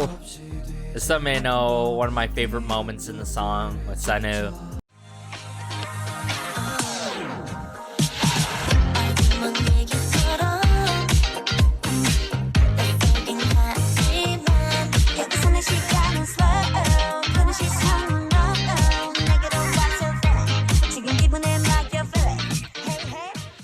know, some may know one of my favorite moments in the song with Sanu.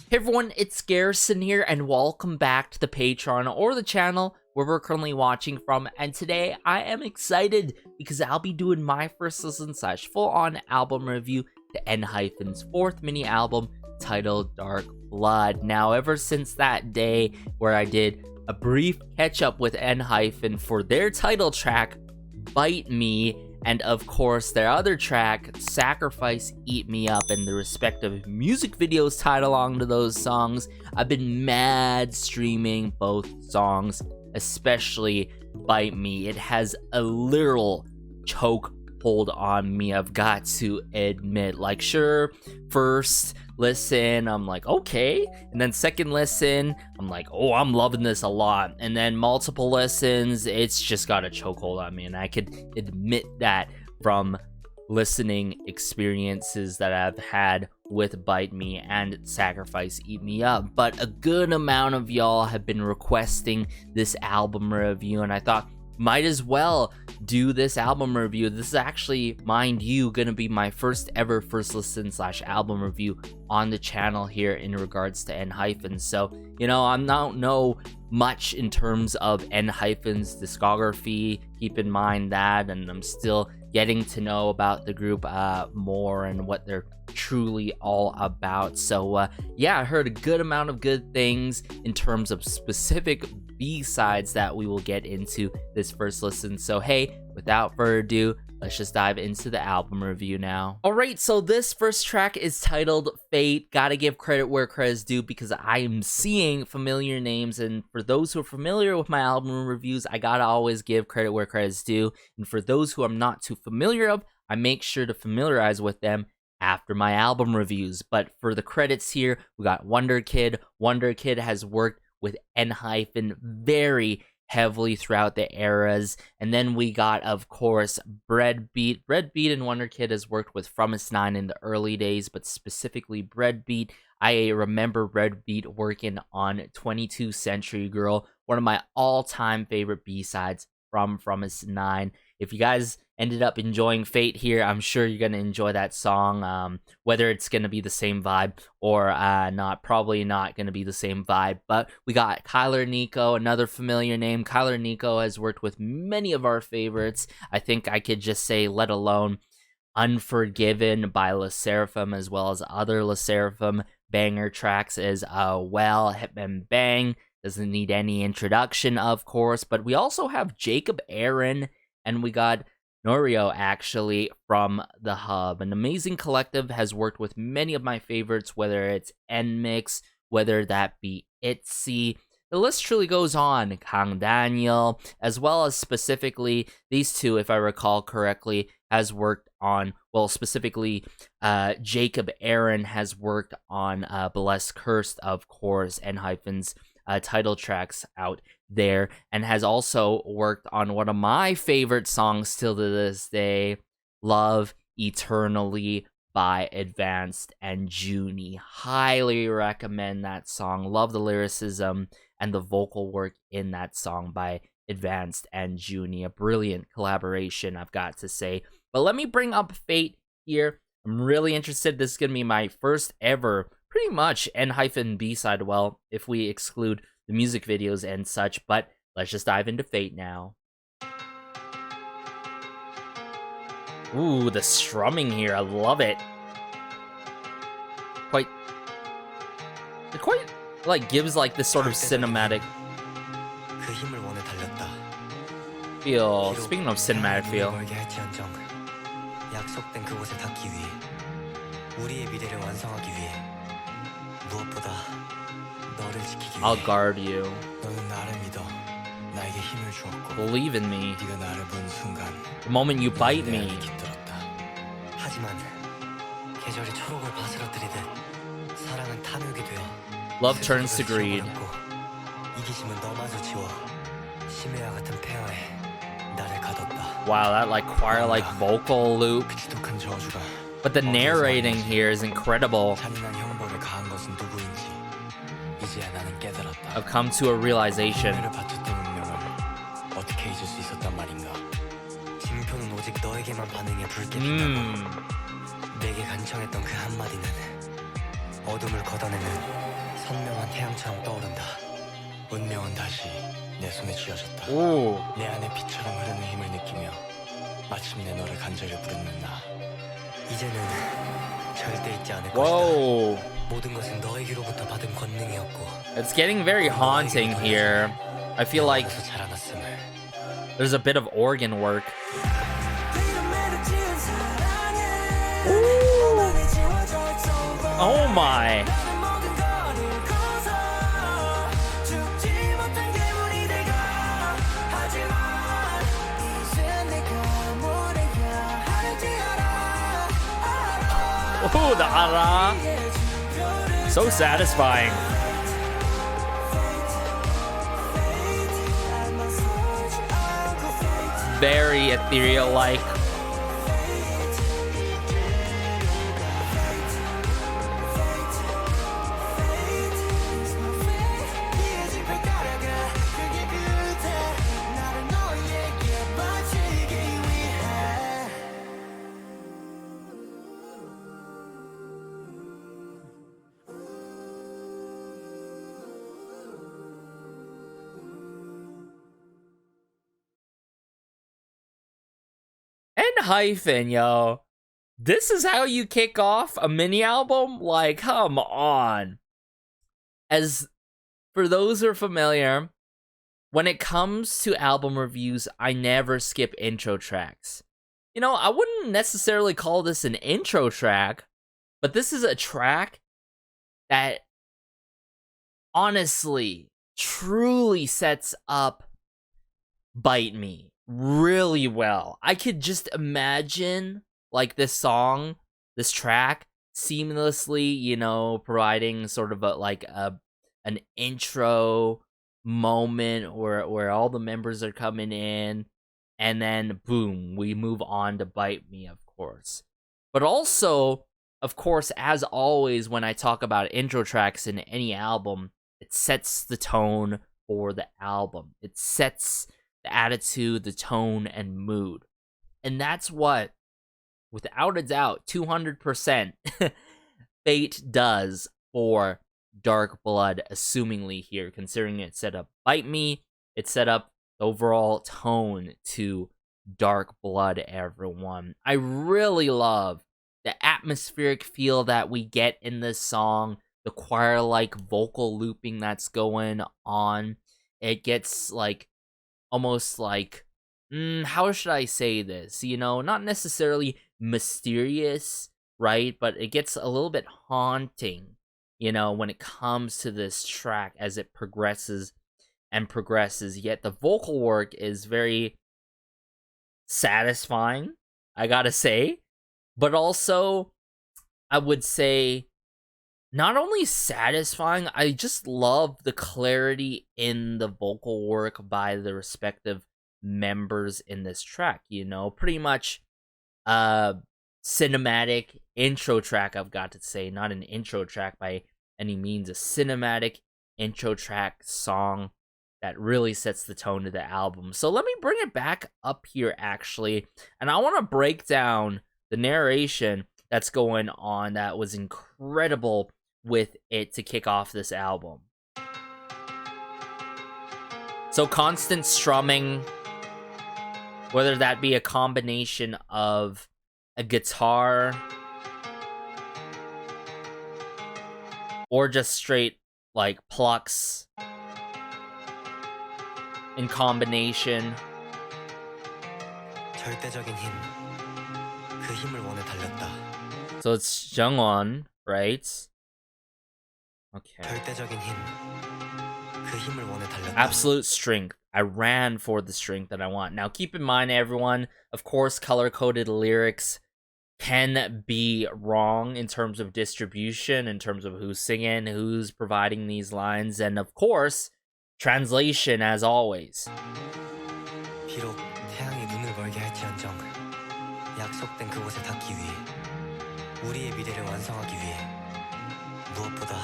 Hey everyone, it's Garrison here, and welcome back to the Patreon or the channel where we're currently watching from. And today I am excited because I'll be doing my first listen / full-on album review to Enhypen's 4th mini album titled Dark Blood. Now, ever since that day where I did a brief catch-up with Enhypen for their title track, Bite Me, and of course their other track, Sacrifice Eat Me Up, and the respective music videos tied along to those songs, I've been mad streaming both songs, especially Bite Me. It has a literal choke hold on me, I've got to admit. Like, sure, first listen, I'm like, okay, and then second listen, I'm like, oh, I'm loving this a lot, and then multiple listens, it's just got a chokehold on me, and I could admit that from listening experiences that I've had with Bite Me and Sacrifice Eat Me Up. But a good amount of y'all have been requesting this album review, and I thought, might as well do this album review. This is actually, mind you, gonna be my first ever first listen / album review on the channel here in regards to Enhypen. So, you know, I don't know much in terms of Enhypen's discography. Keep in mind that, and I'm still getting to know about the group more and what they're truly all about. So yeah, I heard a good amount of good things in terms of specific B-sides that we will get into this first listen. So hey, without further ado, let's just dive into the album review now. Alright, so this first track is titled Fate. Gotta give credit where credit's due because I am seeing familiar names, and for those who are familiar with my album reviews, I gotta always give credit where credit's due, and for those who I'm not too familiar of, I make sure to familiarize with them after my album reviews. But for the credits here, we got Wonder Kid. Wonder Kid has worked with Enhypen very heavily throughout the eras. And then we got, of course, Breadbeat. Breadbeat and Wonder Kid has worked with Fromis9 in the early days, but specifically Breadbeat. I remember Breadbeat working on 22 Century Girl, one of my all-time favorite B-sides from Fromis9. If you guys ended up enjoying Fate here, I'm sure you're going to enjoy that song, whether it's going to be the same vibe or not. Probably not going to be the same vibe, but we got Kyler Nico, another familiar name. Kyler Nico has worked with many of our favorites. I think I could just say, let alone Unforgiven by LE SSERAFIM, as well as other LE SSERAFIM banger tracks as well. Hit and Bang doesn't need any introduction, of course, but we also have Jacob Aaron, and we got Norio, actually, from The Hub. An amazing collective, has worked with many of my favorites, whether it's NMIX, whether that be ITZY. The list truly goes on. Kang Daniel, as well as specifically these two, if I recall correctly, has worked on, well, specifically Jacob Aaron has worked on Blessed Cursed, of course, Enhypen's title tracks out there, and has also worked on one of my favorite songs still to this day, Love Eternally by Advanced and Junie. Highly recommend that song. Love the lyricism and the vocal work in that song by Advanced and Junie. A brilliant collaboration, I've got to say. But let me bring up Fate here. I'm really interested. This is going to be my first ever, pretty much, Enhypen B-side, well, if we exclude the music videos and such, but let's just dive into Fate now. Ooh, the strumming here, I love it. It quite, like, gives, like, this sort of cinematic feel. Speaking of cinematic feel. I'll guard you. Believe in me. The moment you bite me. Love turns to greed. Wow, that like choir-like vocal loop. But the narrating here is incredible. I've come to a realization. 내게 간청했던 그 한마디는 어둠을 걷어내는 선명한 태양처럼 떠오른다. 운명은 다시 내 손에 쥐어졌다. 내 안에 피처럼 흐르는 힘을 느끼며 마침내 너를 간절히 부르는 나. 이제는 절대 잊지 않을 것이다. 모든 것은 너에게로부터 받은 권능이었고. It's getting very haunting here. I feel like there's a bit of organ work. Oh my. Oh, the ara. So satisfying. Very ethereal-like. Enhypen, yo. This is how you kick off a mini album? Like, come on. As for those who are familiar, when it comes to album reviews, I never skip intro tracks. You know, I wouldn't necessarily call this an intro track, but this is a track that honestly, truly sets up Bite Me really well. I could just imagine like this song, this track seamlessly, you know, providing sort of an intro moment where all the members are coming in, and then boom, we move on to Bite Me, of course. But also, of course, as always when I talk about intro tracks in any album, it sets the tone for the album. It sets the attitude, the tone, and mood. And that's what, without a doubt, 200% Fate does for Dark Blood, assumingly here, considering it set up Bite Me, it set up the overall tone to Dark Blood, everyone. I really love the atmospheric feel that we get in this song, the choir-like vocal looping that's going on. It gets like almost like, how should I say this? You know, not necessarily mysterious, right? But it gets a little bit haunting, you know, when it comes to this track as it progresses and progresses. Yet the vocal work is very satisfying, I gotta say. But also, I would say, not only satisfying, I just love the clarity in the vocal work by the respective members in this track, you know, pretty much cinematic intro track, I've got to say, not an intro track by any means, a cinematic intro track song that really sets the tone of the album. So let me bring it back up here, actually, and I want to break down the narration that's going on that was incredible with it to kick off this album. So constant strumming, whether that be a combination of a guitar or just straight like plucks in combination. 절대적인 힘. 그 힘을 원해 달렸다. So it's Jungwon, right? Okay. 절대적인 힘. 그 힘을 원해 달렸다. Absolute strength. I ran for the strength that I want. Now keep in mind, everyone, of course, color-coded lyrics can be wrong in terms of distribution, in terms of who's singing, who's providing these lines, and of course, translation as always. 비록 태양이 눈을 멀게 할지언정 약속된 그곳에 닿기 위해 우리의 미래를 완성하기 위해 무엇보다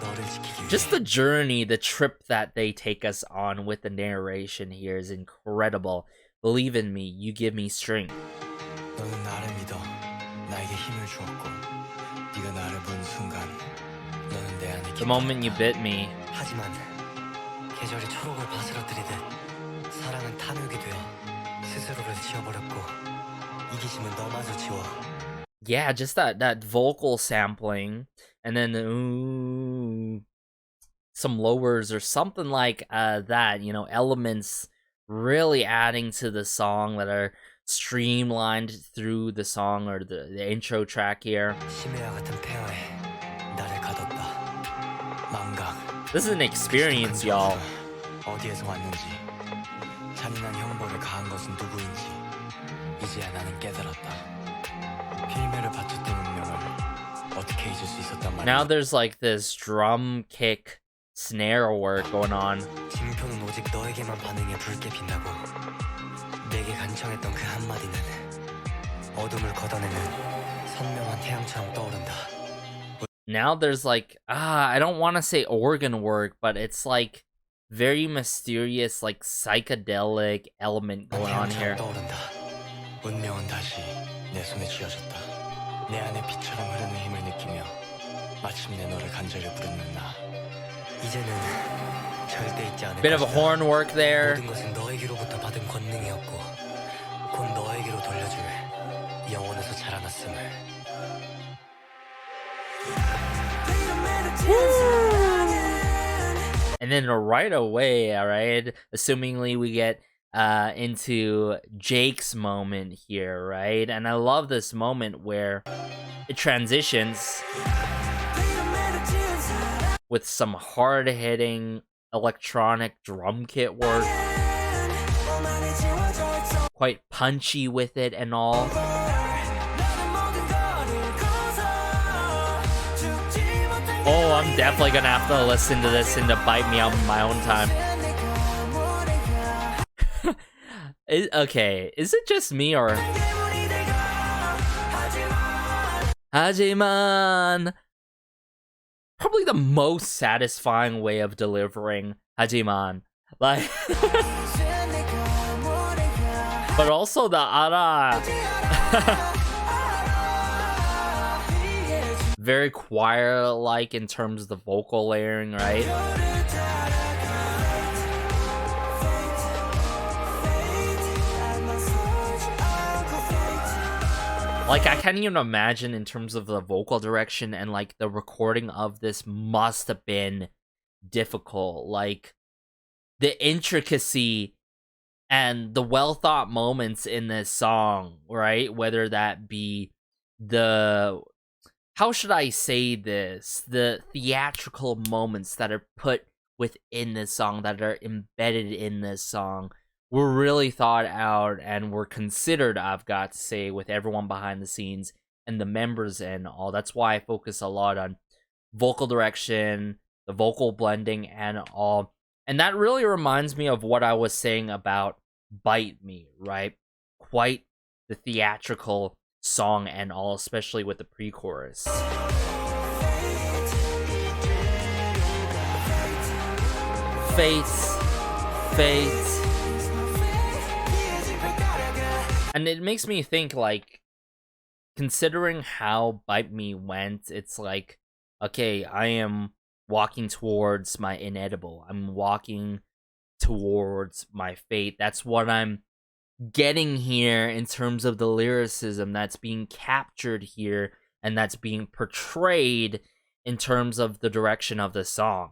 너를 지키기 위해. Just the journey, the trip that they take us on with the narration here is incredible. Believe in me, you give me strength. 너는 나를 믿어 나에게 힘을 주었고 네가 나를 본 순간 너는 내 안에 The moment you bit me. 하지만 계절이 초록을 바스러뜨리듯 사랑은 탐욕이 되어 스스로를 지워버렸고 이기심은 너마저 지워. Yeah, just that vocal sampling, and then some lowers or something like that, you know, elements really adding to the song that are streamlined through the song or the intro track here. 심해와 같은 폐허에 나를 가뒀다. 망각. This is an experience, y'all. 어디에서 왔는지 잔인한 형벌을 가한 것은 누구인지 이제야 나는 깨달았다. 필매를 바쳤던 운명을 어떻게 잊을 수 있었단 말이야. Now there's like this drum kick snare work going on. 징표는 오직 너에게만 반응해 붉게 빛나고 내게 간청했던 그 한마디는 어둠을 걷어내는 선명한 태양처럼 떠오른다. Now there's like I don't want to say organ work, but it's like very mysterious, like psychedelic element going on here. 떠오른다. 운명은 다시 내 손에 쥐어졌다. 내 안에 피처럼 흐르는 힘을 느끼며 마침내 너를 간절히 부르는 나. 이제는 절대 잊지 않을 Bit of a 것이다. horn work there. 모든 것은 너에게로부터 받은 권능이었고 곧 너에게로 돌려줄 영원에서 자라났음을. And then right away, all right, assumingly we get into Jake's moment here, right? And I love this moment where it transitions with some hard-hitting electronic drum kit work. Quite punchy with it and all. Oh, I'm definitely gonna have to listen to this and to bite me out in my own time. Okay, is it just me or... Hajiman! Probably the most satisfying way of delivering Hajiman. Like... but also the ara. Very choir-like in terms of the vocal layering, right? Like, I can't even imagine in terms of the vocal direction and, like, the recording of this must have been difficult. Like, the intricacy and the well-thought moments in this song, right? Whether that be the... how should I say this? The theatrical moments that are put within this song, that are embedded in this song, were really thought out and were considered, I've got to say, with everyone behind the scenes and the members and all. That's why I focus a lot on vocal direction, the vocal blending, and all. And that really reminds me of what I was saying about Bite Me, right? Quite the theatrical song and all, especially with the pre-chorus. Fate. And it makes me think, like, considering how Bite Me went, it's like, okay, I am walking towards my inedible. I'm walking towards my fate. That's what I'm getting here in terms of the lyricism that's being captured here and that's being portrayed in terms of the direction of the song.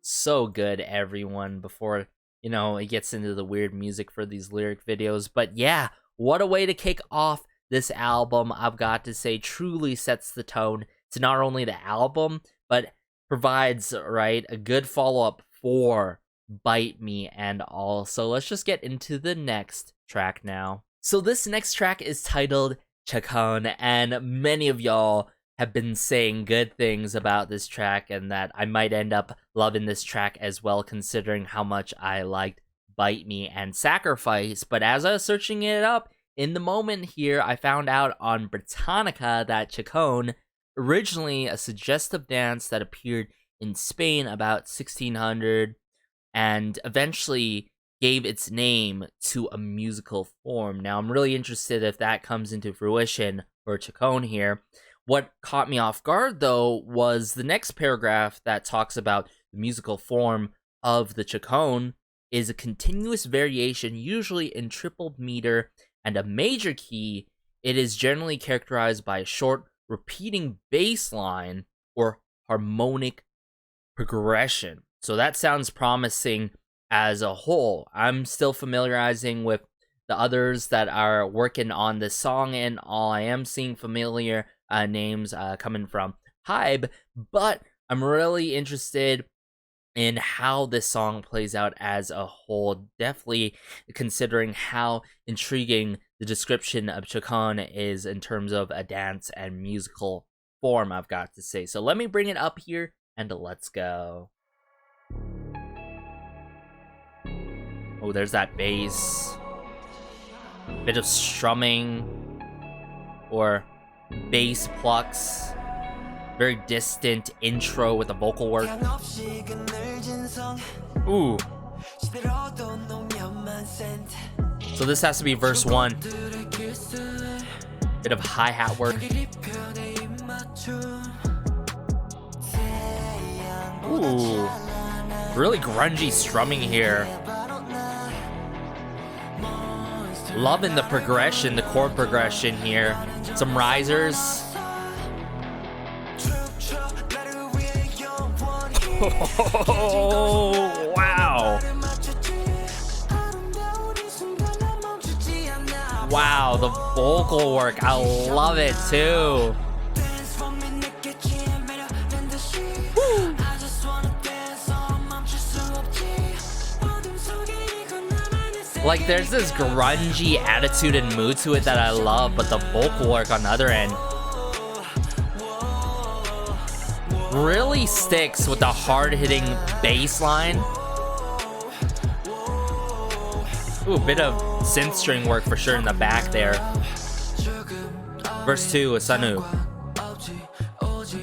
So good, everyone, before, you know, it gets into the weird music for these lyric videos. But yeah, what a way to kick off this album. I've got to say, truly sets the tone to not only the album, but provides, right, a good follow-up for Bite Me and All. So let's just get into the next track now. So this next track is titled Chaconne, and many of y'all have been saying good things about this track and that I might end up loving this track as well, considering how much I liked Bite Me and Sacrifice. But as I was searching it up in the moment here, I found out on Britannica that Chaconne, originally a suggestive dance that appeared in Spain about 1600 and eventually gave its name to a musical form. Now, I'm really interested if that comes into fruition for Chaconne here. What caught me off guard, though, was the next paragraph that talks about the musical form of the Chaconne is a continuous variation, usually in triple meter and a major key. It is generally characterized by a short, repeating bass line or harmonic progression. So that sounds promising as a whole. I'm still familiarizing with the others that are working on this song, and all I am seeing familiar names coming from Hybe, but I'm really interested in how this song plays out as a whole, definitely considering how intriguing the description of Chaconne is in terms of a dance and musical form, I've got to say. So let me bring it up here and let's go. Oh, there's that bass. Bit of strumming or bass plucks. Very distant intro with the vocal work. Ooh. So this has to be verse 1. Bit of hi-hat work. Ooh. Really grungy strumming here. Loving the progression, the chord progression here. Some risers. Oh, wow. Wow, the vocal work. I love it too. Woo. Like, there's this grungy attitude and mood to it that I love, but the vocal work on the other end really sticks with the hard-hitting bass line. Ooh, a bit of synth string work for sure in the back there. Verse 2, Asanu.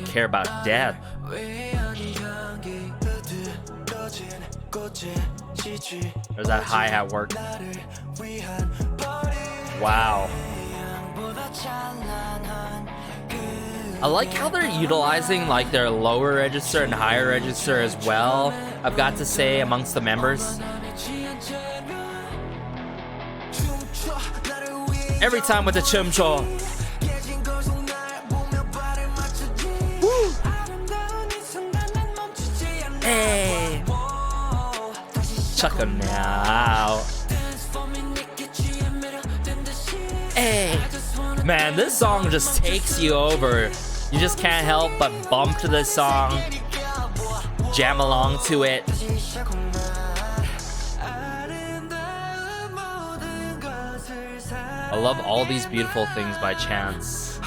Care about death. There's that hi-hat work. Wow. I like how they're utilizing like their lower register and higher register as well, I've got to say, amongst the members. Every time with the chumcho. Woo! Hey! Chaconne now. Hey! Man, this song just takes you over. You just can't help but bump to this song, jam along to it. I love all these beautiful things by Chance.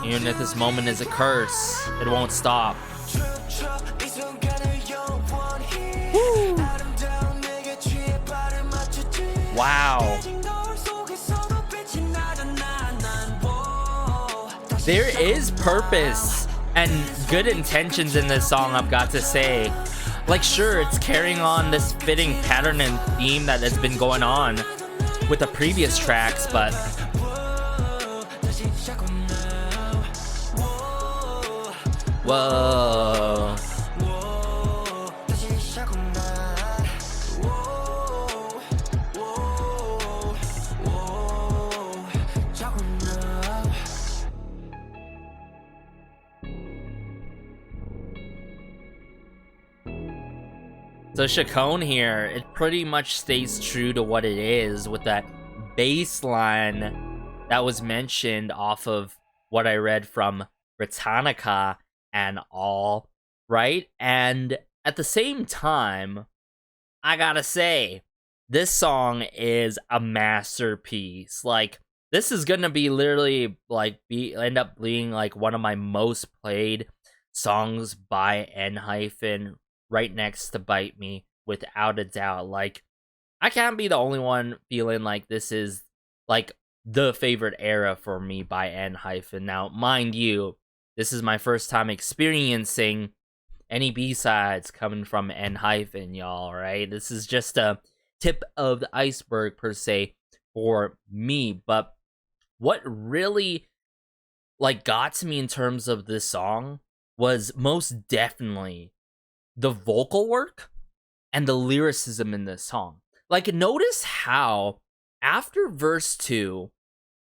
Even if this moment is a curse, it won't stop. Woo! Wow. There is purpose and good intentions in this song, I've got to say. Like, sure, it's carrying on this fitting pattern and theme that has been going on with the previous tracks, but whoa. So Chaconne here, it pretty much stays true to what it is with that bass line that was mentioned off of what I read from Britannica and all. right? And at the same time, I gotta say, this song is a masterpiece. Like, this is gonna be literally like end up being like one of my most played songs by Enhypen, right next to Bite Me, without a doubt. Like, I can't be the only one feeling like this is like the favorite era for me by Enhypen. Now, mind you, this is my first time experiencing any B-sides coming from Enhypen, y'all, right? This is just a tip of the iceberg, per se, for me. But what really, like, got to me in terms of this song was most definitely the vocal work and the lyricism in this song. Like, notice how after verse 2,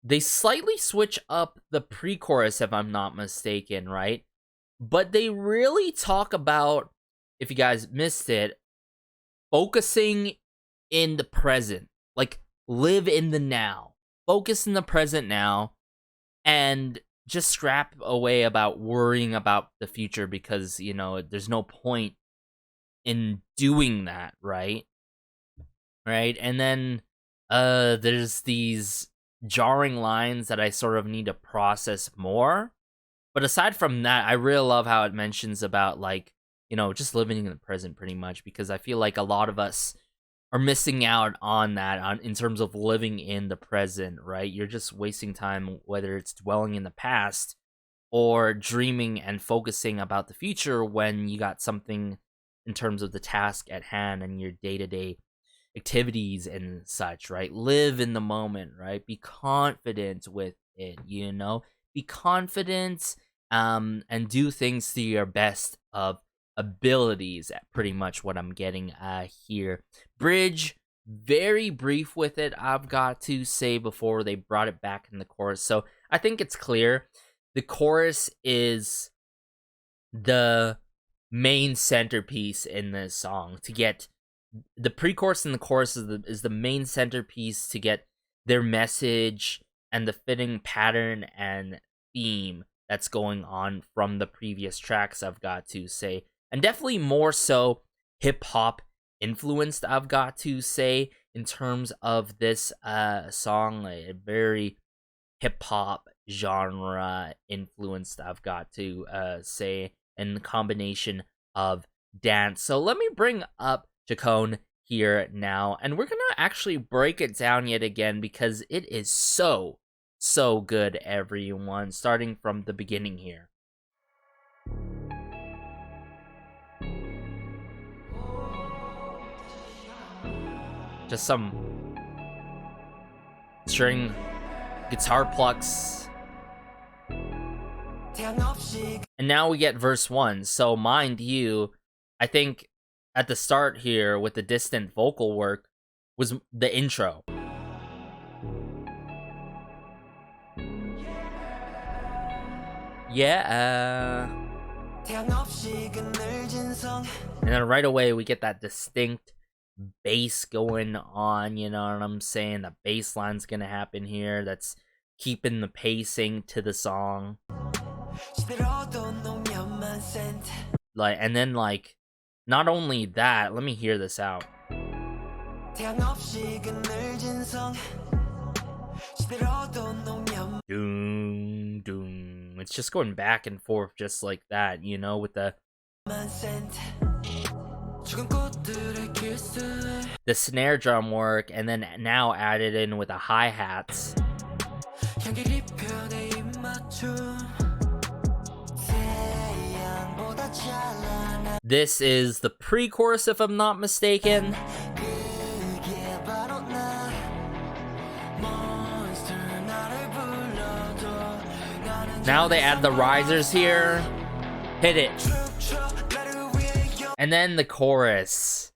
they slightly switch up the pre-chorus, if I'm not mistaken, right? But they really talk about, if you guys missed it, focusing in the present. Like, live in the now. Focus in the present now. And just scrap away about worrying about the future, because, you know, there's no point in doing that, right? Right? And then there's these jarring lines that I sort of need to process more. But aside from that, I really love how it mentions about, like, you know, just living in the present, pretty much, because I feel like a lot of us are missing out on that in terms of living in the present, right? You're just wasting time, whether it's dwelling in the past or dreaming and focusing about the future, when you got something in terms of the task at hand and your day-to-day activities and such, right? Live in the moment, right? Be confident with it, you know? Be confident and do things to your best of abilities, pretty much what I'm getting here. Bridge, very brief with it, I've got to say, before they brought it back in the chorus. So I think it's clear. The chorus is the main centerpiece in this song. To get the pre-chorus and the chorus is the main centerpiece to get their message and the fitting pattern and theme that's going on from the previous tracks, I've got to say. And definitely more so hip-hop influenced, I've got to say, in terms of this song. A very hip-hop genre influenced, I've got to say, and the combination of dance. So let me bring up Chaconne here now, and we're gonna actually break it down yet again, because it is so good, everyone, starting from the beginning here. Just some string guitar plucks. And now we get verse 1. So mind you, I think at the start here with the distant vocal work was the intro. Yeah. And then right away we get that distinct bass going on, you know what I'm saying? The bass line's gonna happen here. That's keeping the pacing to the song. Like, and then, like, not only that, let me hear this out. Doom, doom. It's just going back and forth just like that, you know, with the snare drum work, and then now added in with the hi-hats. This is the pre-chorus, if I'm not mistaken. Now they add the risers here. Hit it. And then the chorus.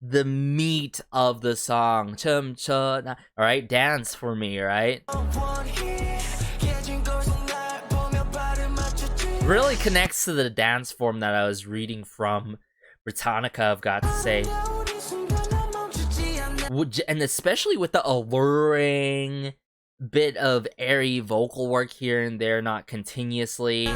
The meat of the song. Alright, dance for me, right? Really connects to the dance form that I was reading from Britannica, I've got to say. And especially with the alluring bit of airy vocal work here and there, not continuously.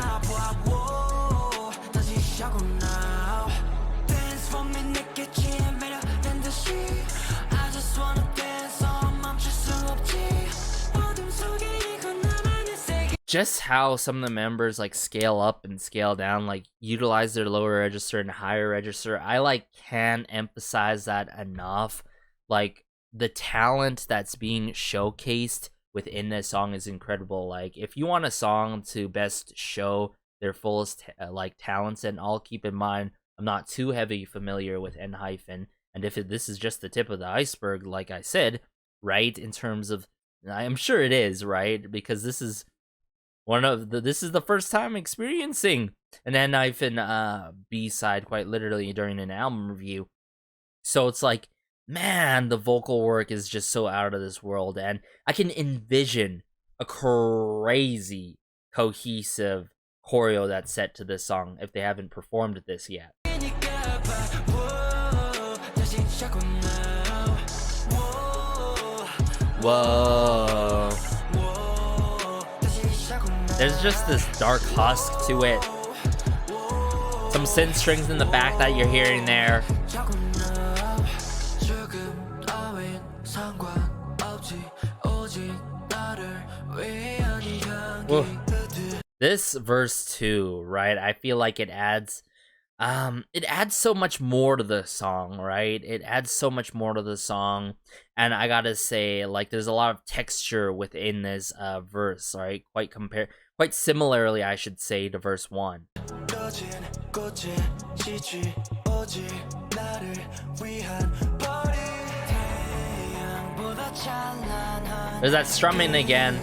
just how some of the members like scale up and scale down, like utilize their lower register and higher register. I like can't emphasize that enough. Like the talent that's being showcased within this song is incredible. Like if you want a song to best show their fullest like talents, and all, keep in mind I'm not too heavy familiar with Enhypen, and if this is just the tip of the iceberg, like I said, right, in terms of, I'm sure it is, right, because this is this is the first time experiencing an Enhypen B-side quite literally during an album review. So it's like, man, the vocal work is just so out of this world, and I can envision a crazy cohesive choreo that's set to this song if they haven't performed this yet. Whoa. There's just this dark husk to it. Some synth strings in the back that you're hearing there. Whoa. This verse 2, right? I feel like it adds so much more to the song, right? It adds so much more to the song, and I gotta say, like, there's a lot of texture within this verse, right? Quite similarly, I should say, to verse 1. There's that strumming again.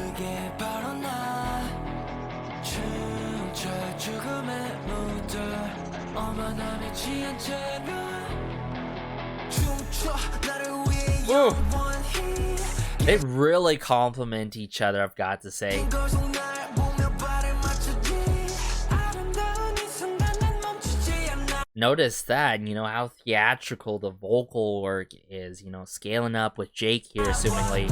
Ooh. They really complement each other, I've got to say. Notice that, you know, how theatrical the vocal work is, you know, scaling up with Jake here, assumingly.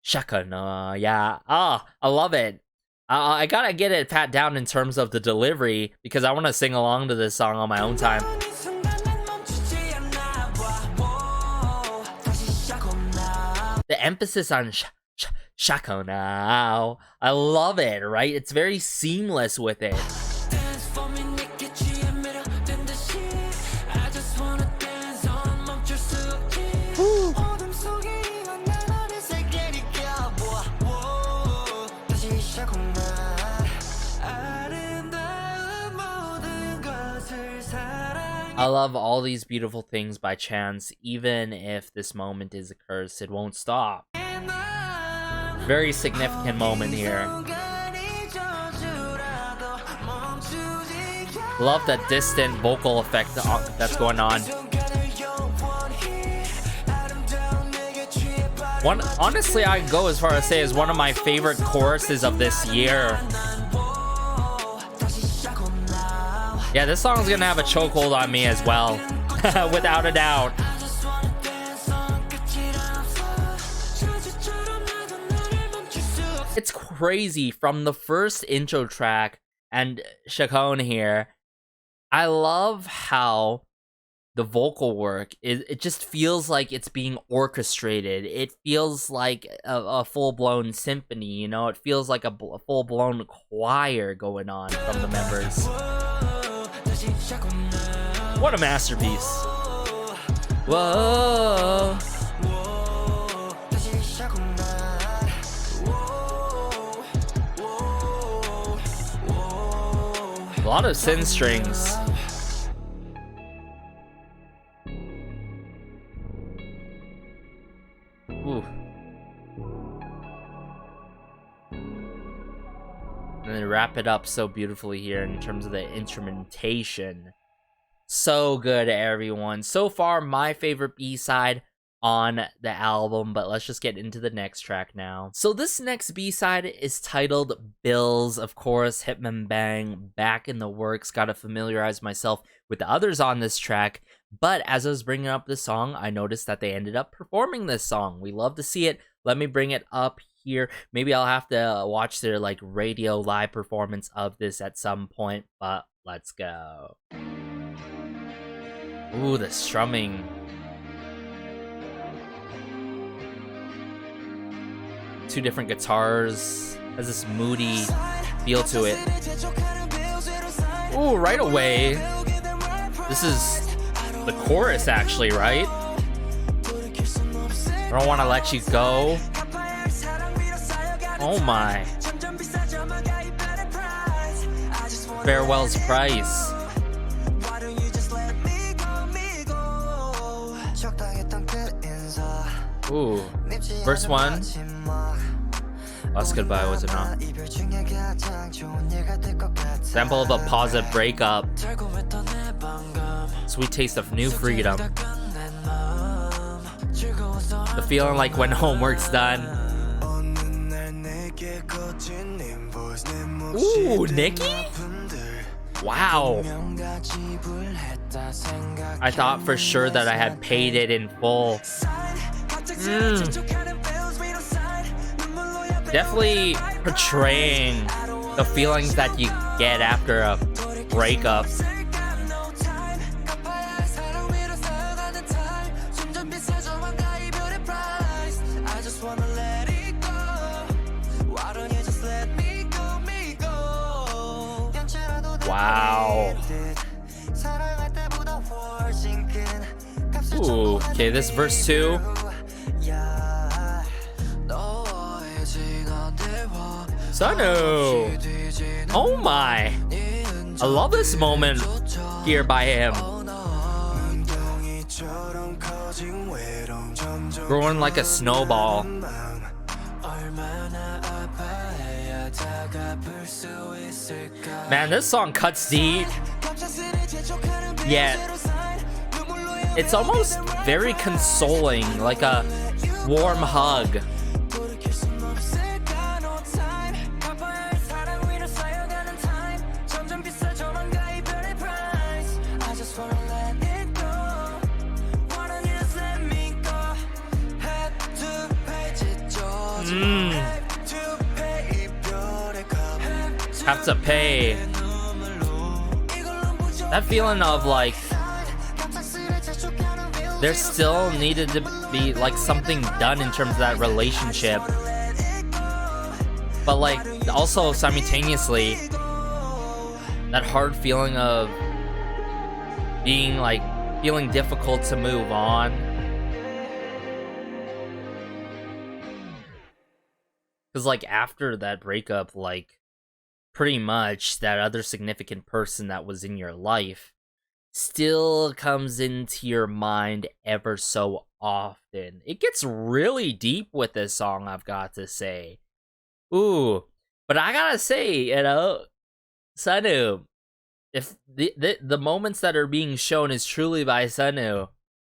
Chaconne, yeah. Ah, I love it. I gotta get it pat down in terms of the delivery, because I want to sing along to this song on my own time. The emphasis on Chaconne, I love it, right? It's very seamless with it. Woo. I love all these beautiful things by chance. Even if this moment is a curse, it won't stop. Very significant moment here. Love that distant vocal effect that's going on. Honestly, I go as far as say is one of my favorite choruses of this year. Yeah, this song's gonna have a chokehold on me as well, without a doubt. It's crazy, from the first intro track and Chaconne here. I love how the vocal work it just feels like it's being orchestrated. It feels like a full-blown symphony, you know? It feels like a full-blown choir going on from the members. What a masterpiece. Whoa. A lot of synth strings. Ooh. And then wrap it up so beautifully here in terms of the instrumentation. So good, everyone. So far, my favorite B-side on the album, but let's just get into the next track now. So this next B-side is titled Bills. Of course, Hitman Bang, back in the works. Gotta familiarize myself with the others on this track. But as I was bringing up this song, I noticed that they ended up performing this song. We love to see it. Let me bring it up here. Maybe I'll have to watch their like radio live performance of this at some point, but let's go. Ooh, the strumming. two different guitars. Has this moody feel to it. Ooh, right away. This is the chorus, actually, right? I don't want to let you go. Oh my. Farewell's price. Ooh. Verse 1. Last goodbye was enough. Sample of a positive breakup. Sweet taste of new freedom. The feeling like when homework's done. Ooh, Nicki? Wow. I thought for sure that I had paid it in full. Definitely portraying the feelings that you get after a breakup. Wow. Ooh, okay, this verse 2. Sunwoo. Oh my. I love this moment here by him. Growing like a snowball. Man, this song cuts deep. Yet it's almost very consoling, like a warm hug. Have to pay. That feeling of like there still needed to be like something done in terms of that relationship, but like also simultaneously that hard feeling of being like feeling difficult to move on. Because like after that breakup, like pretty much that other significant person that was in your life still comes into your mind ever so often. It gets really deep with this song, I've got to say. Ooh, but I gotta say, you know, Sunwoo, if the moments that are being shown is truly by Sunwoo,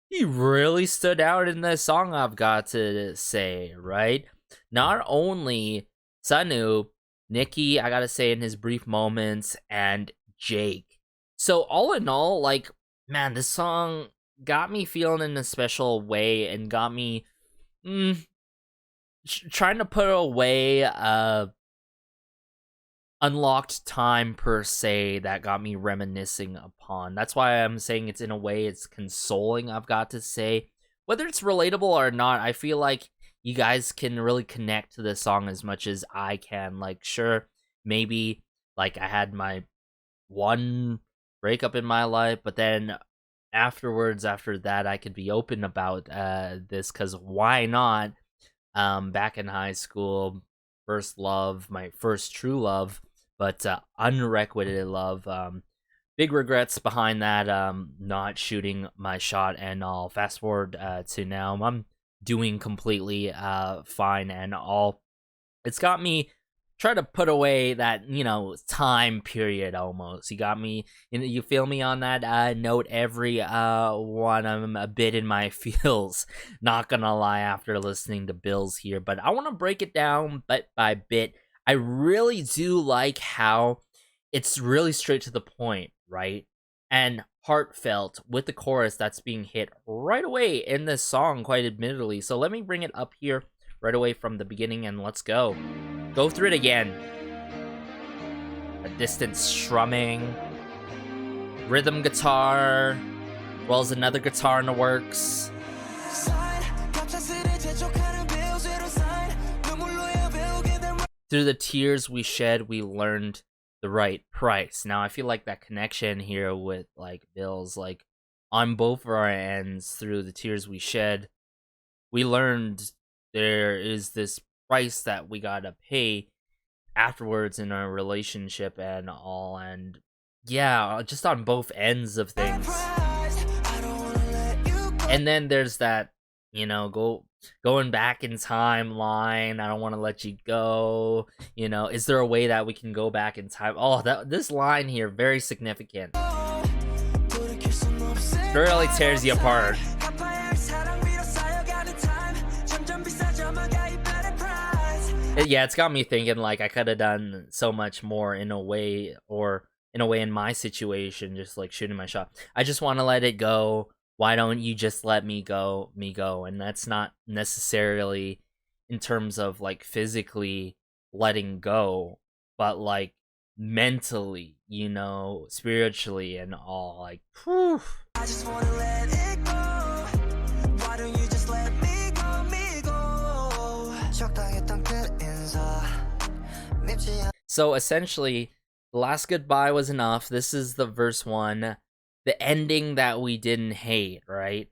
he really stood out in this song, I've got to say, right? Not only Sunwoo, Nicki, I gotta say, in his brief moments, and Jake. So all in all, like, man, this song got me feeling in a special way and got me trying to put away unlocked time per se that got me reminiscing upon. That's why I'm saying it's in a way it's consoling, I've got to say. Whether it's relatable or not, I feel like you guys can really connect to this song as much as I can. Like, sure, maybe like I had my one breakup in my life, but then afterwards, after that, I could be open about this, because why not? Back in high school, first love, my first true love, but unrequited love. Big regrets behind that, not shooting my shot and all. Fast forward to now, I'm doing completely fine and all. It's got me try to put away that, you know, time period almost. You got me, you feel me on that note. Every one, I'm a bit in my feels, not gonna lie, after listening to Bills here, but I want to break it down bit by bit. I really do like how it's really straight to the point, right? And heartfelt with the chorus that's being hit right away in this song, quite admittedly. So let me bring it up here right away from the beginning and let's go. Go through it again. A distant strumming, rhythm guitar, as well as another guitar in the works. Through the tears we shed, we learned the right price. Now, I feel like that connection here with, like, Bill's, like, on both of our ends, through the tears we shed, we learned there is this price that we gotta pay afterwards in our relationship and all. And yeah, just on both ends of things. And then there's that, you know, going back in time line. I don't want to let you go. You know, is there a way that we can go back in time? Oh, this line here, very significant. Really tears you apart. Yeah, it's got me thinking, like, I could have done so much more in a way, or in a way in my situation, just like shooting my shot. I just want to let it go. Why don't you just let me go? And that's not necessarily in terms of, like, physically letting go, but, like, mentally, you know, spiritually and all. Like, whew. I just want to let it go. Why don't you just let me go, me go? So essentially, the last goodbye was enough. This is the verse 1. The ending that we didn't hate, right?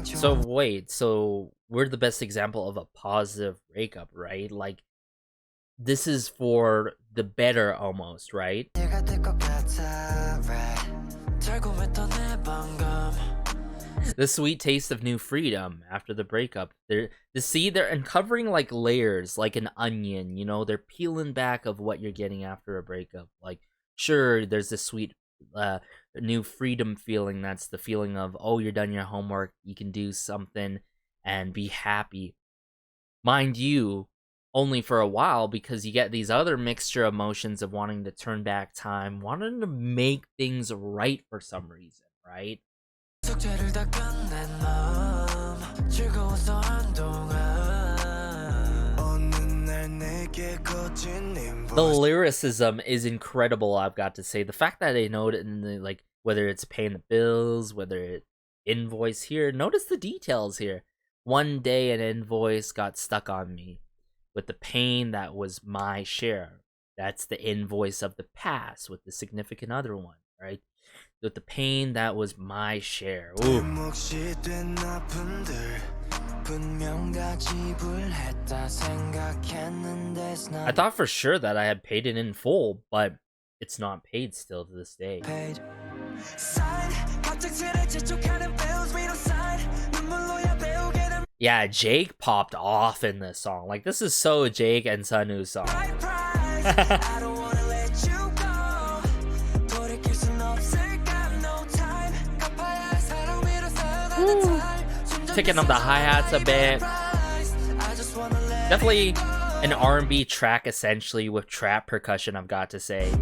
So wait, so we're the best example of a positive breakup, right? Like, this is for the better almost, right? The sweet taste of new freedom after the breakup. They're uncovering, like, layers, like an onion, you know. They're peeling back of what you're getting after a breakup. Like, sure, there's this sweet new freedom feeling. That's the feeling of, oh, you're done your homework, you can do something and be happy. Mind you, only for a while, because you get these other mixture emotions of wanting to turn back time, wanting to make things right for some reason, right? The lyricism is incredible, I've got to say. The fact that they note it in the, like, whether it's paying the bills, whether it's invoice here, notice the details here. One day an invoice got stuck on me. With the pain that was my share. That's the invoice of the past with the significant other one, right? With the pain that was my share. Ooh. I thought for sure that I had paid it in full, but it's not paid still to this day. Yeah, Jake popped off in this song. Like, this is so Jake and Sunwoo's song. Picking up the hi-hats a bit. Definitely an R&B track, essentially, with trap percussion, I've got to say.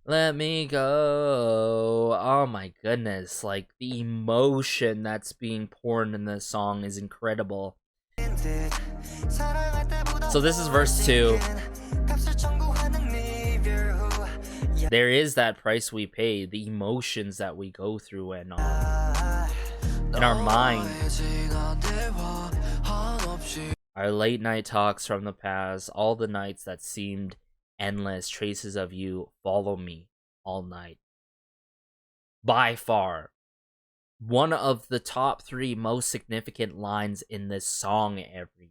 Let me go. Oh my goodness. Like, the emotion that's being poured in this song is incredible. So this is verse 2. There is that price we pay, the emotions that we go through and in our mind. Our late night talks from the past, all the nights that seemed endless, traces of you follow me all night. By far, one of the top 3 most significant lines in this song, everyone.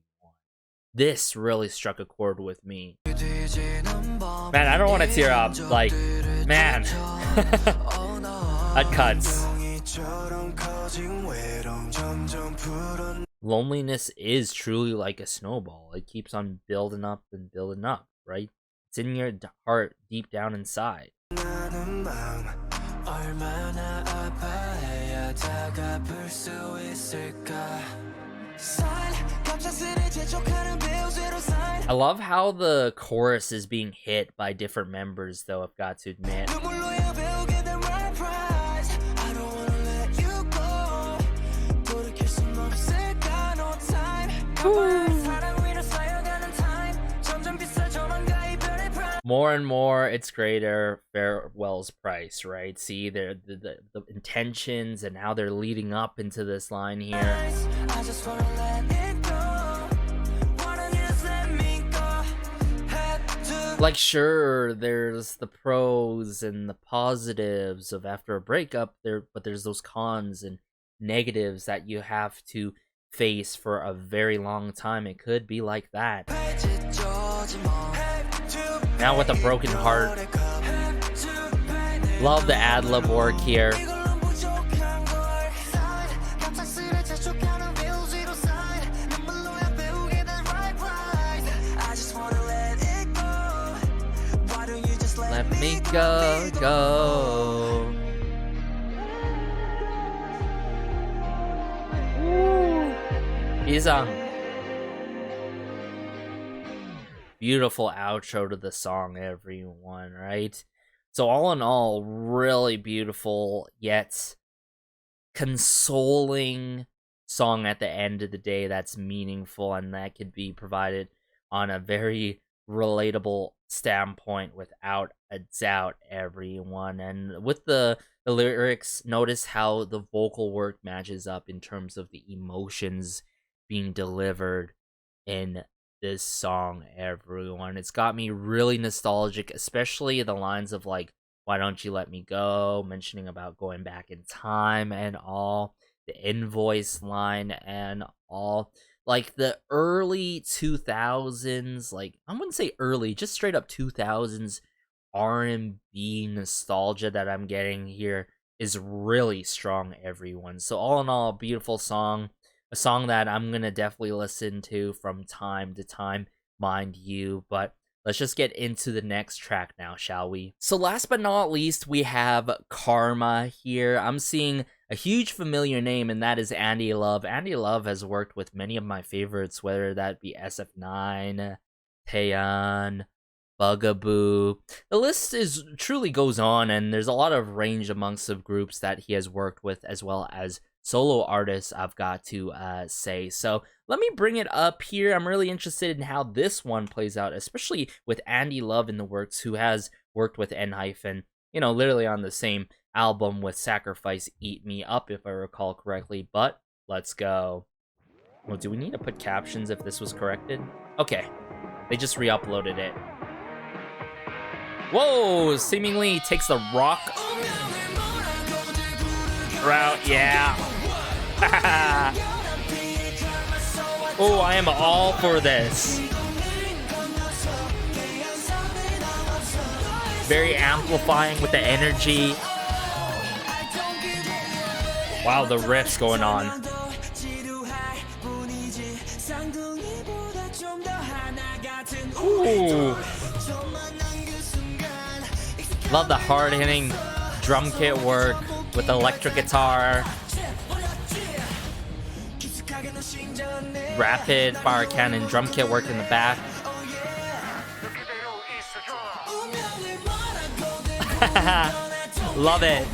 This really struck a chord with me. Man, I don't want to tear up. Like, man. That cuts. Loneliness is truly like a snowball. It keeps on building up and building up, right? It's in your heart, deep down inside. I love how the chorus is being hit by different members, though, I've got to admit. More and more, it's greater. Farewell's price, right? See, the intentions and how they're leading up into this line here. Like, sure, there's the pros and the positives of after a breakup, but there's those cons and negatives that you have to face for a very long time. It could be like that. Now with a broken heart. Love the ad-lib work here. Let me go. He's beautiful outro to the song, everyone, right? So all in all, really beautiful yet consoling song at the end of the day that's meaningful and that could be provided on a very relatable standpoint without a doubt, everyone. And with the lyrics, notice how the vocal work matches up in terms of the emotions being delivered in this song, everyone. It's got me really nostalgic, especially the lines of like, why don't you let me go, mentioning about going back in time and all, the invoice line and all. Like the early 2000s, like I wouldn't say early, just straight up 2000s R&B nostalgia that I'm getting here is really strong, everyone. So all in all, a beautiful song, a song that I'm gonna definitely listen to from time to time, mind you. But let's just get into the next track now, shall we? So last but not least, we have Karma here. I'm seeing a huge familiar name, and that is Andy Love. Andy Love has worked with many of my favorites, whether that be SF9, Taeyeon, Bugaboo. The list truly goes on, and there's a lot of range amongst the groups that he has worked with, as well as solo artists, I've got to say. So let me bring it up here. I'm really interested in how this one plays out, especially with Andy Love in the works, who has worked with Enhypen, you know, literally on the same album with Sacrifice Eat Me Up, if I recall correctly. But let's go. Well, do we need to put captions if this was corrected? Okay, they just re-uploaded it. Whoa, seemingly takes the rock route, yeah. Oh, I am all for this. Very amplifying with the energy. Wow, the riff's going on. Ooh. Love the hard-hitting drum kit work with electric guitar. Rapid fire cannon drum kit work in the back. Love it.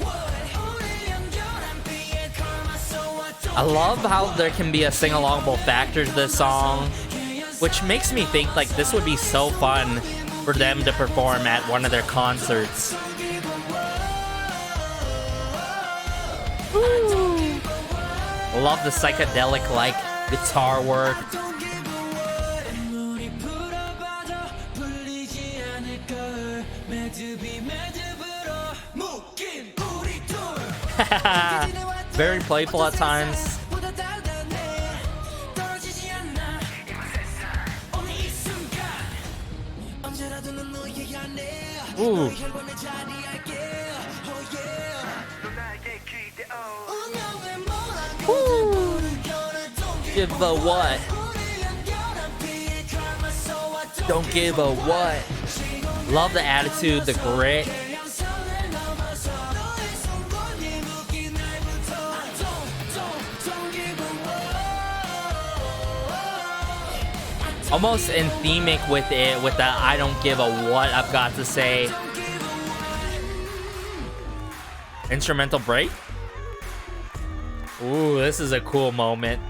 I love how there can be a sing-alongable factor to this song, which makes me think like this would be so fun for them to perform at one of their concerts. Woo. Love the psychedelic like guitar work. Very playful at times. Ooh. Ooh. Give a what? Don't give a what? Love the attitude, the grit. Almost anthemic with it, with the I don't give a what I've got to say. Instrumental break. Ooh, this is a cool moment.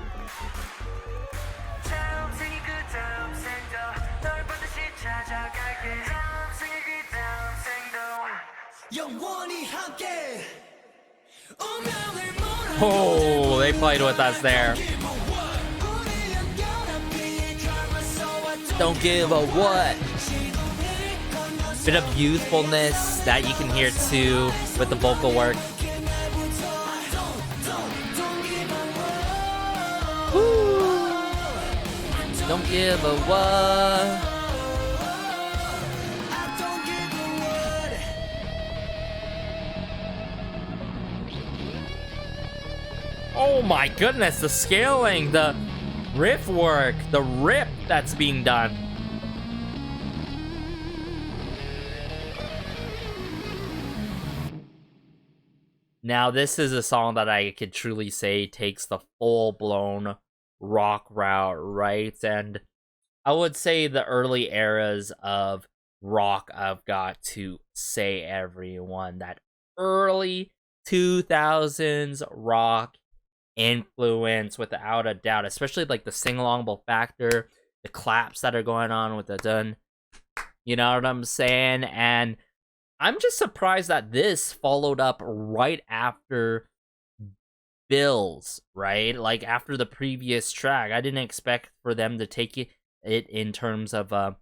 Oh, they played with us there. Don't give a what. Bit of youthfulness that you can hear too with the vocal work. Woo. Don't give a what. Oh my goodness, the scaling, the riff work, the rip that's being done. Now, this is a song that I could truly say takes the full-blown rock route, right? And I would say the early eras of rock, I've got to say, everyone, that early 2000s rock influence, without a doubt, especially like the sing-alongable factor, the claps that are going on with the dun, you know what I'm saying? And I'm just surprised that this followed up right after Bills, right? Like after the previous track. I didn't expect for them to take it in terms of a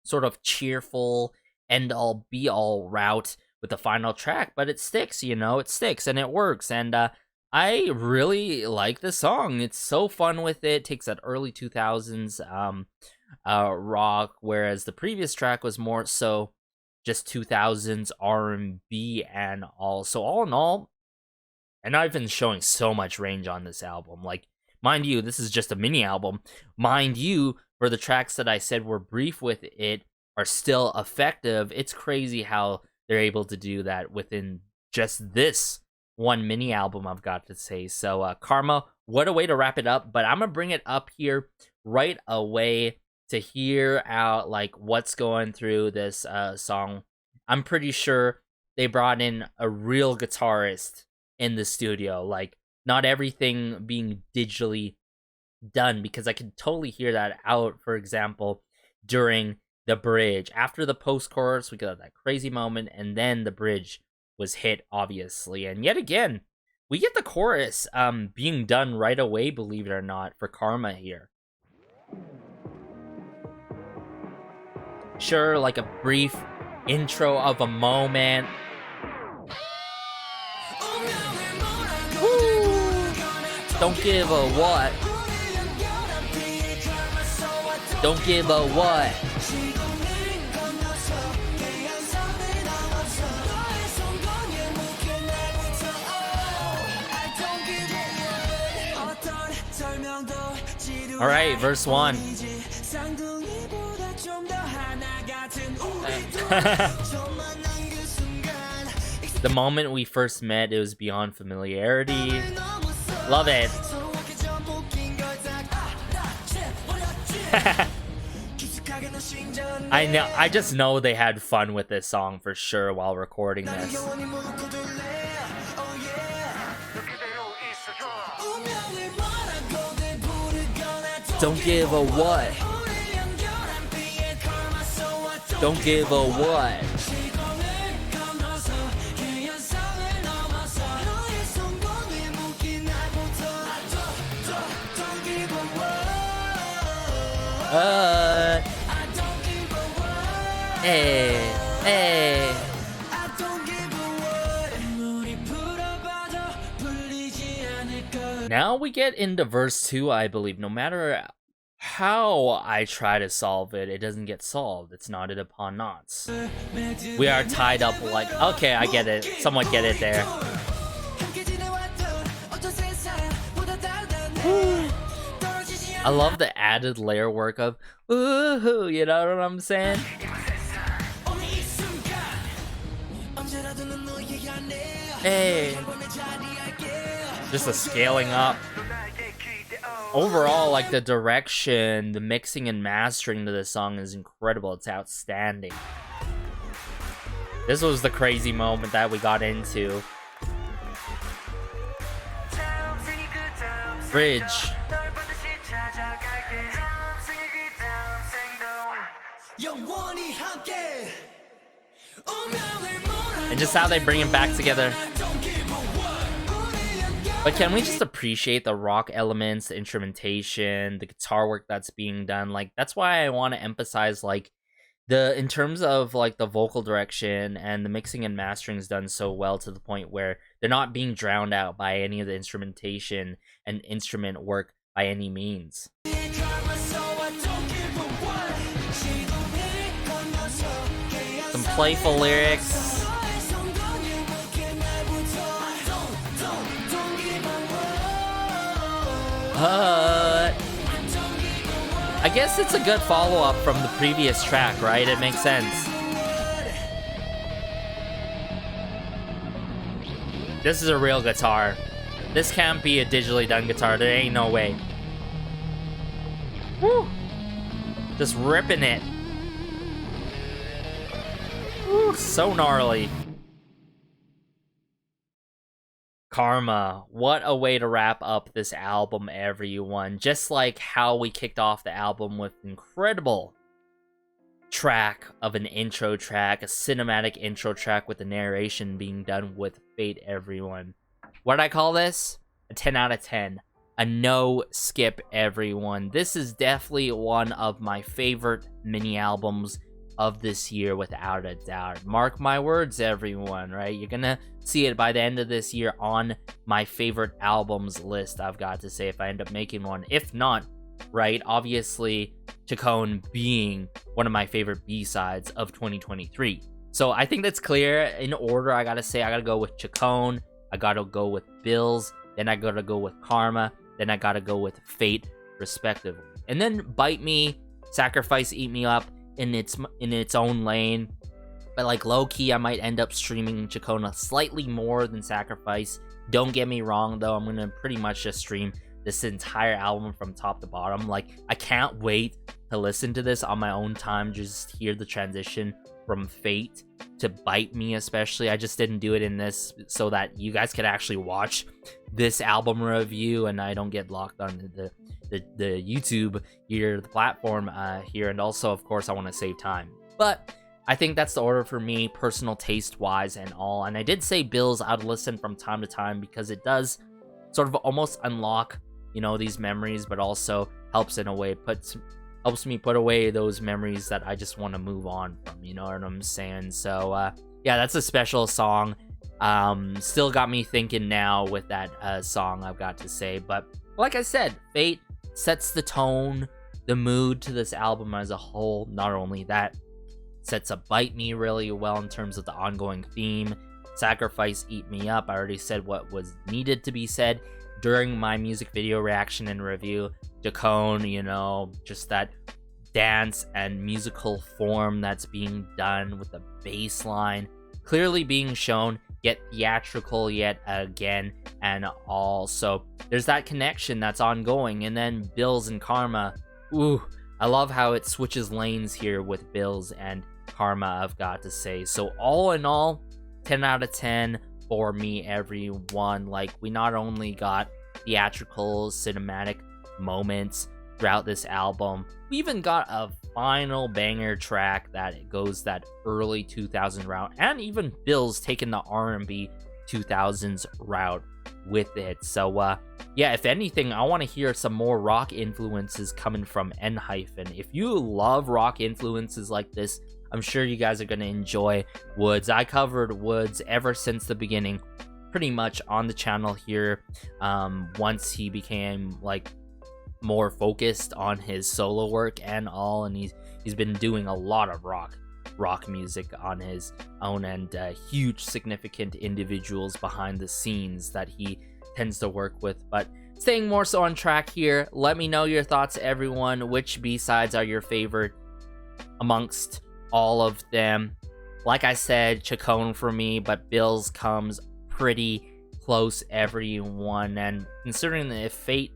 sort of cheerful end-all be-all route with the final track, but it sticks, you know, it sticks and it works. And I really like this song. It's so fun with it. Takes that early 2000s rock, whereas the previous track was more so just 2000s R&B and all. So all in all, and I've been showing so much range on this album. Like, mind you, this is just a mini album. Mind you, for the tracks that I said were brief with it are still effective. It's crazy how they're able to do that within just this one mini album, I've got to say. So Karma, what a way to wrap it up. But I'm gonna bring it up here right away to hear out like what's going through this song. I'm pretty sure they brought in a real guitarist in the studio, like not everything being digitally done, because I can totally hear that out. For example, during the bridge, after the post-chorus, we got that crazy moment, and then the bridge was hit, obviously. And yet again, we get the chorus being done right away, believe it or not, for Karma here. Sure, like a brief intro of a moment. Woo! Don't give a what. Don't give a what. All right, verse 1. The moment we first met, it was beyond familiarity. Love it. I just know they had fun with this song for sure while recording this. Don't give a what. Don't give a what. Hey, hey. Now we get into verse 2, I believe. No matter how I try to solve it, it doesn't get solved. It's knotted upon knots. We are tied up like... Okay, I get it. Somewhat get it there. I love the added layer work of ooh, you know what I'm saying? Hey. Just the scaling up. Overall, like the direction, the mixing and mastering to this song is incredible. It's outstanding. This was the crazy moment that we got into. Bridge. And just how they bring it back together. But can we just appreciate the rock elements, the instrumentation, the guitar work that's being done? Like, that's why I want to emphasize, like, in terms of, like, the vocal direction and the mixing and mastering is done so well to the point where they're not being drowned out by any of the instrumentation and instrument work by any means. Some playful lyrics. I guess it's a good follow-up from the previous track, right? It makes sense. This is a real guitar. This can't be a digitally done guitar. There ain't no way. Woo! Just ripping it. Woo, so gnarly. Karma. What a way to wrap up this album, everyone. Just like how we kicked off the album with incredible track of an intro track, a cinematic intro track with the narration being done with Fate, everyone. What did I call this? A 10 out of 10. A no skip, everyone. This is definitely one of my favorite mini albums of this year, without a doubt. Mark my words, everyone, right? You're gonna see it by the end of this year on my favorite albums list, I've got to say, if I end up making one. If not, right, obviously Chaconne being one of my favorite B-sides of 2023. So I think that's clear. In order, I gotta say, I gotta go with Chaconne, I gotta go with Bills, then I gotta go with Karma, then I gotta go with Fate, respectively. And then Bite Me, Sacrifice, Eat Me Up in its own lane. But like low-key, I might end up streaming Chaconne slightly more than Sacrifice. Don't get me wrong, though. I'm gonna pretty much just stream this entire album from top to bottom. Like, I can't wait to listen to this on my own time, just hear the transition from Fate to Bite Me, especially. I just didn't do it in this so that you guys could actually watch this album review and I don't get locked on the YouTube here, the platform here. And also, of course, I want to save time. But I think that's the order for me, personal taste-wise and all. And I did say Bills I'd listen from time to time because it does sort of almost unlock, you know, these memories, but also helps in a way, helps me put away those memories that I just want to move on from, you know what I'm saying? So, yeah, that's a special song. Still got me thinking now with that song, I've got to say. But like I said, Fate sets the tone, the mood to this album as a whole. Not only that, sets up Bite Me really well in terms of the ongoing theme. Sacrifice, Eat Me Up, I already said what was needed to be said during my music video reaction and review. Chaconne, you know, just that dance and musical form that's being done with the bass line clearly being shown, yet theatrical yet again and all. So there's that connection that's ongoing. And then Bills and Karma, ooh, I love how it switches lanes here with Bills and Karma, I've got to say. So all in all, 10 out of 10 for me, everyone. Like, we not only got theatrical cinematic moments throughout this album, we even got a final banger track that goes that early 2000 route, and even Bills taking the R&B 2000s route with it. So yeah, if anything, I want to hear some more rock influences coming from Enhypen. If you love rock influences like this, I'm sure you guys are going to enjoy Woods. I covered Woods ever since the beginning, pretty much on the channel here. Once he became like more focused on his solo work and all, and he's been doing a lot of rock music on his own, and huge significant individuals behind the scenes that he tends to work with. But staying more so on track here, let me know your thoughts, everyone. Which B-sides are your favorite amongst all of them? Like I said, Chaconne for me, but Bills comes pretty close, everyone. And considering that if Fate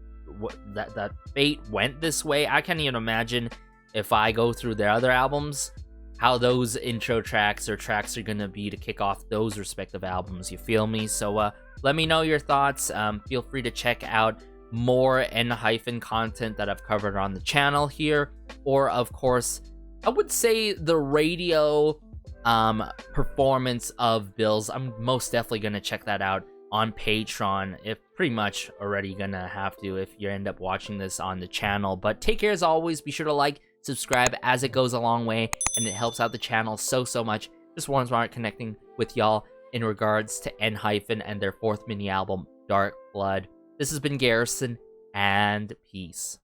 went this way, I can't even imagine if I go through their other albums how those intro tracks or tracks are gonna be to kick off those respective albums, you feel me? So let me know your thoughts. Feel free to check out more Enhypen content that I've covered on the channel here, or of course I would say the radio performance of Bills. I'm most definitely gonna check that out on Patreon. If pretty much already gonna have to if you end up watching this on the channel. But take care as always. Be sure to like, subscribe, as it goes a long way, and it helps out the channel so much. Just wanted to connecting with y'all in regards to Enhypen and their 4th mini album, Dark Blood. This has been Garrison, and peace.